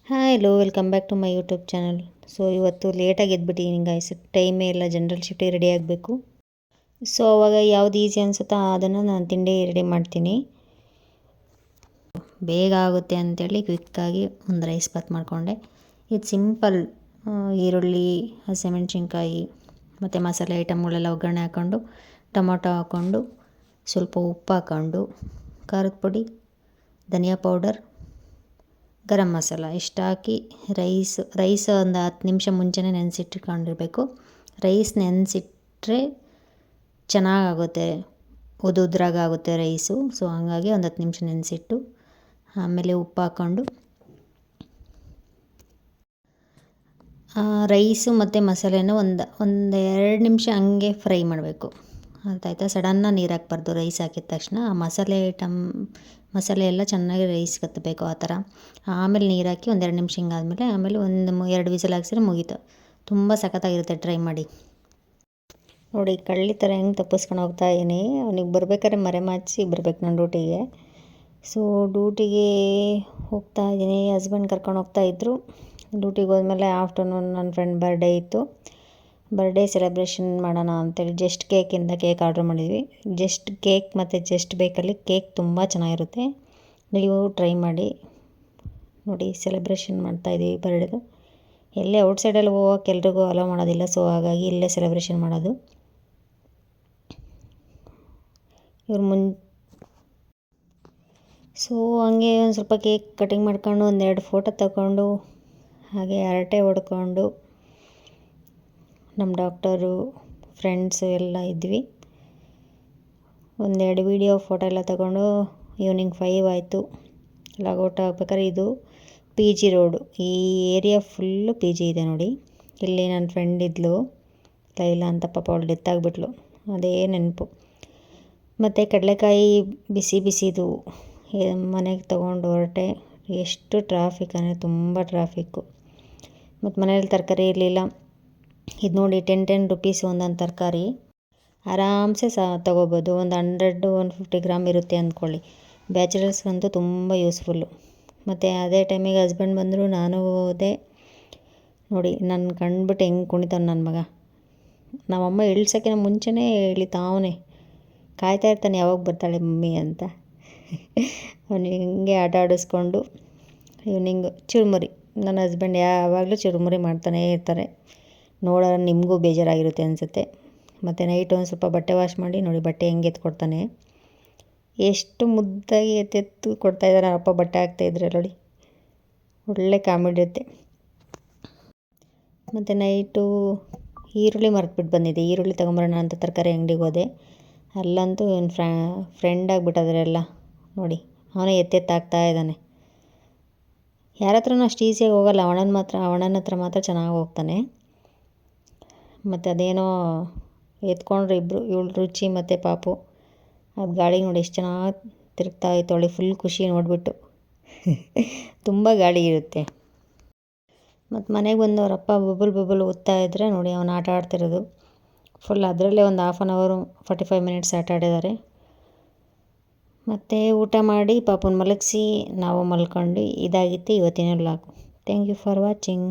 Hi hello welcome back to my YouTube channel. So ಇವತ್ತು ಲೇಟಾಗಿ ಎದ್ಬಿಟ್ಟಿದ್ದೀನಿ ಗಾಯ್ಸ್, ಟೈಮೇ ಇಲ್ಲ, ಜನರಲ್ ಶಿಫ್ಟಿಗೆ ರೆಡಿ ಆಗಬೇಕು. ಸೊ ಅವಾಗ ಯಾವ್ದು ಈಸಿ ಅನಿಸುತ್ತೋ ಅದನ್ನು ನಾನು ತಿಂಡಿ ರೆಡಿ ಮಾಡ್ತೀನಿ. ಬೇಗ ಆಗುತ್ತೆ ಅಂಥೇಳಿ ಕ್ವಿಕ್ಕಾಗಿ ಒಂದು ರೈಸ್ ಬಾತ್ ಮಾಡಿಕೊಂಡೆ. ಇದು ಸಿಂಪಲ್, ಈರುಳ್ಳಿ, ಹಸಿಮೆಣ್ಸಿನ್ಕಾಯಿ ಮತ್ತು ಮಸಾಲೆ ಐಟಮ್ಗಳೆಲ್ಲ ಒಗ್ಗರಣೆ ಹಾಕ್ಕೊಂಡು, ಟೊಮೊಟೊ ಹಾಕ್ಕೊಂಡು, ಸ್ವಲ್ಪ ಉಪ್ಪು ಹಾಕ್ಕೊಂಡು, ಖಾರದ ಪುಡಿ, ಧನಿಯಾ ಪೌಡರ್, ಗರಂ ಮಸಾಲ ಇಷ್ಟು ಹಾಕಿ ರೈಸ್ ಒಂದು 10 ನಿಮಿಷ ಮುಂಚೆನೇ ನೆನೆಸಿಟ್ಕೊಂಡಿರಬೇಕು. ರೈಸ್ ನೆನೆಸಿಟ್ರೆ ಚೆನ್ನಾಗಾಗುತ್ತೆ, ಉದುದ್ರಾಗುತ್ತೆ ರೈಸು. ಸೊ ಹಾಗಾಗಿ ಒಂದು 10 ನಿಮಿಷ ನೆನೆಸಿಟ್ಟು ಆಮೇಲೆ ಉಪ್ಪು ಹಾಕ್ಕೊಂಡು ರೈಸು ಮತ್ತು ಮಸಾಲೆನ ಒಂದು 2 ನಿಮಿಷ ಹಂಗೆ ಫ್ರೈ ಮಾಡಬೇಕು. ಅರ್ಥಾಯ್ತಾ? ಸಡನ್ನಾಗಿ ನೀರು ಹಾಕ್ಬಾರ್ದು. ರೈಸ್ ಹಾಕಿದ ತಕ್ಷಣ ಆ ಮಸಾಲೆ ಎಲ್ಲ ಚೆನ್ನಾಗಿ ರೈಸ್ ಕತ್ತಬೇಕು, ಆ ಥರ. ಆಮೇಲೆ ನೀರು ಹಾಕಿ 1-2 ನಿಮಿಷ ಹಿಂಗಾದ್ಮೇಲೆ ಆಮೇಲೆ 2 ವಿಸಲ್ ಹಾಕ್ಸಿದ್ರೆ ಮುಗೀತು. ತುಂಬ ಸಖತ್ತಾಗಿರುತ್ತೆ, ಟ್ರೈ ಮಾಡಿ ನೋಡಿ. ಕಳ್ಳಿ ಥರ ಹೆಂಗೆ ತಪ್ಪಿಸ್ಕೊಂಡು ಹೋಗ್ತಾ ಇದ್ದೀನಿ. ಅವನಿಗೆ ಬರ್ಬೇಕಾದ್ರೆ ಮರೆಮಾಚಿ ಬರ್ಬೇಕು ನಾನು ಡ್ಯೂಟಿಗೆ. ಸೊ ಡ್ಯೂಟಿಗೆ ಹೋಗ್ತಾ ಇದ್ದೀನಿ, ಹಸ್ಬೆಂಡ್ ಕರ್ಕೊಂಡು ಹೋಗ್ತಾಯಿದ್ರು. ಡ್ಯೂಟಿಗೆ ಹೋದ್ಮೇಲೆ ಆಫ್ಟರ್ನೂನ್ ನನ್ನ ಫ್ರೆಂಡ್ ಬರ್ಡೇ ಇತ್ತು. ಬರ್ಡೇ ಸೆಲೆಬ್ರೇಷನ್ ಮಾಡೋಣ ಅಂತೇಳಿ ಜಸ್ಟ್ ಕೇಕಿಂದ ಕೇಕ್ ಆರ್ಡ್ರ್ ಮಾಡಿದ್ವಿ. ಜಸ್ಟ್ ಕೇಕ್ ಮತ್ತು ಜಸ್ಟ್ ಬೇಕಲ್ಲಿ ಕೇಕ್ ತುಂಬ ಚೆನ್ನಾಗಿರುತ್ತೆ, ನೀವು ಟ್ರೈ ಮಾಡಿ ನೋಡಿ. ಸೆಲೆಬ್ರೇಷನ್ ಮಾಡ್ತಾಯಿದ್ದೀವಿ ಬರ್ಡೇದು. ಎಲ್ಲೇ ಔಟ್ಸೈಡಲ್ಲಿ ಹೋಗೋಕೆ ಎಲ್ರಿಗೂ ಅಲೋ ಮಾಡೋದಿಲ್ಲ, ಸೊ ಹಾಗಾಗಿ ಇಲ್ಲೇ ಸೆಲೆಬ್ರೇಷನ್ ಮಾಡೋದು. ಸೊ ಹಂಗೆ ಒಂದು ಸ್ವಲ್ಪ ಕೇಕ್ ಕಟಿಂಗ್ ಮಾಡ್ಕೊಂಡು 1-2 ಫೋಟೋ ತಗೊಂಡು ಹಾಗೆ ಹರಟೆ ಹೊಡ್ಕೊಂಡು ನಮ್ಮ ಡಾಕ್ಟರು ಫ್ರೆಂಡ್ಸು ಎಲ್ಲ ಇದ್ವಿ. 1-2 ವೀಡಿಯೋ ಫೋಟೋ ಎಲ್ಲ ತಗೊಂಡು ಈವ್ನಿಂಗ್ 5 ಆಯಿತು. ಲಾಗೌಟ್ ಆಗ್ಬೇಕಾದ್ರೆ ಇದು PG ರೋಡು, ಈ ಏರಿಯಾ ಫುಲ್ಲು PG ಇದೆ ನೋಡಿ. ಇಲ್ಲಿ ನನ್ನ ಫ್ರೆಂಡ್ ಇದ್ಲು ಲೈಲಾ ಅಂತ, ಪಾಪ ಅವಳು ಡೆತ್ ಆಗಿಬಿಟ್ಲು, ಅದೇ ನೆನಪು. ಮತ್ತು ಕಡಲೆಕಾಯಿ ಬಿಸಿದು ಮನೆಗೆ ತೊಗೊಂಡು ಹೊರಟೆ. ಎಷ್ಟು ಟ್ರಾಫಿಕ್ ಅಂದರೆ ತುಂಬ ಟ್ರಾಫಿಕ್ಕು. ಮತ್ತು ಮನೇಲಿ ತರಕಾರಿ ಇರಲಿಲ್ಲ. ಇದು ನೋಡಿ 10 ರುಪೀಸ್ ಒಂದೊಂದು ತರಕಾರಿ, ಆರಾಮ್ಸೆ ತೊಗೋಬೋದು. ಒಂದು 100-150 ಗ್ರಾಮ್ ಇರುತ್ತೆ ಅಂದ್ಕೊಳ್ಳಿ. ಬ್ಯಾಚುಲರ್ಸ್ಗಂತೂ ತುಂಬ ಯೂಸ್ಫುಲ್ಲು. ಮತ್ತು ಅದೇ ಟೈಮಿಗೆ ಹಸ್ಬೆಂಡ್ ಬಂದರು, ನಾನು ಹೋದೆ. ನೋಡಿ ನನ್ನ ಕಂಡುಬಿಟ್ಟು ಹೆಂಗೆ ಕುಣಿತಾನೆ ನನ್ನ ಮಗ. ನಮ್ಮಮ್ಮ ಇಳ್ಸೋಕ್ಕಿಂತ ಮುಂಚೆನೇ ಇಳಿತಾವನೆ, ಕಾಯ್ತಾ ಇರ್ತಾನೆ ಯಾವಾಗ ಬರ್ತಾಳೆ ಮಮ್ಮಿ ಅಂತ. ಅವನಿಗೆ ಹಿಂಗೆ ಆಟ ಆಡಿಸ್ಕೊಂಡು ಈವ್ನಿಂಗು ಚುರುಮುರಿ. ನನ್ನ ಹಸ್ಬೆಂಡ್ ಯಾವಾಗಲೂ ಚುರುಮುರಿ ಮಾಡ್ತಾನೇ ಇರ್ತಾರೆ. ನೋಡೋಣ ನಿಮಗೂ ಬೇಜಾರಾಗಿರುತ್ತೆ ಅನಿಸುತ್ತೆ. ಮತ್ತು ನೈಟ್ ಒಂದು ಸ್ವಲ್ಪ ಬಟ್ಟೆ ವಾಶ್ ಮಾಡಿ ನೋಡಿ, ಬಟ್ಟೆ ಹೆಂಗೆ ಎತ್ಕೊಡ್ತಾನೆ, ಎಷ್ಟು ಮುದ್ದಾಗಿ ಎತ್ತೆತ್ತು ಕೊಡ್ತಾಯಿದ್ದಾರೆ. ಅಪ್ಪ ಬಟ್ಟೆ ಹಾಕ್ತಾಯಿದ್ರೆ ನೋಡಿ, ಒಳ್ಳೆ ಕಾಮಿಡಿ ಇರುತ್ತೆ. ಮತ್ತು ನೈಟು ಈರುಳ್ಳಿ ಮರೆತುಬಿಟ್ಟು ಬಂದಿದ್ದೆ. ಈರುಳ್ಳಿ ತೊಗೊಂಬರೋಣ ಅಂತ ತರಕಾರಿ ಅಂಗಡಿಗೆ ಹೋದೆ. ಅಲ್ಲಂತೂ ಒಂದು ಫ್ರೆಂಡ್ ಆಗಿಬಿಟ್ಟಿದ್ರೆ ಎಲ್ಲ ನೋಡಿ, ಅವನೇ ಎತ್ತೆತ್ತಾಗ್ತಾ ಇದ್ದಾನೆ. ಯಾರ ಹತ್ರನೂ ಅಷ್ಟು ಈಸಿಯಾಗಿ ಹೋಗಲ್ಲ, ಅವಣ್ಣನ ಹತ್ರ ಮಾತ್ರ ಚೆನ್ನಾಗಿ ಹೋಗ್ತಾನೆ. ಮತ್ತು ಅದೇನೋ ಎತ್ಕೊಂಡ್ರು ಇಬ್ಬರು, ಇವಳು ರುಚಿ ಮತ್ತು ಪಾಪು. ಅದು ಗಾಳಿ ನೋಡಿ ಎಷ್ಟು ಚೆನ್ನಾಗಿ ತಿರುಗ್ತಾ ಇತ್ತು. ಅವಳಿಗೆ ಫುಲ್ ಖುಷಿ ನೋಡಿಬಿಟ್ಟು. ತುಂಬ ಗಾಳಿ ಇರುತ್ತೆ. ಮತ್ತು ಮನೆಗೆ ಬಂದು ಅವರಪ್ಪ ಬಬಲ್ ಓದ್ತಾ ಇದ್ದರೆ ನೋಡಿ, ಅವನು ಆಟ ಆಡ್ತಿರೋದು ಫುಲ್. ಅದರಲ್ಲೇ ಒಂದು 1/2 45 ಮಿನಿಟ್ಸ್ ಆಟ ಆಡಿದ್ದಾರೆ. ಮತ್ತು ಊಟ ಮಾಡಿ ಪಾಪನ ಮಲಗಿಸಿ ನಾವು ಮಲ್ಕೊಂಡು. ಇದಾಗಿತ್ತು ಇವತ್ತಿನ vlog. Thank you for watching.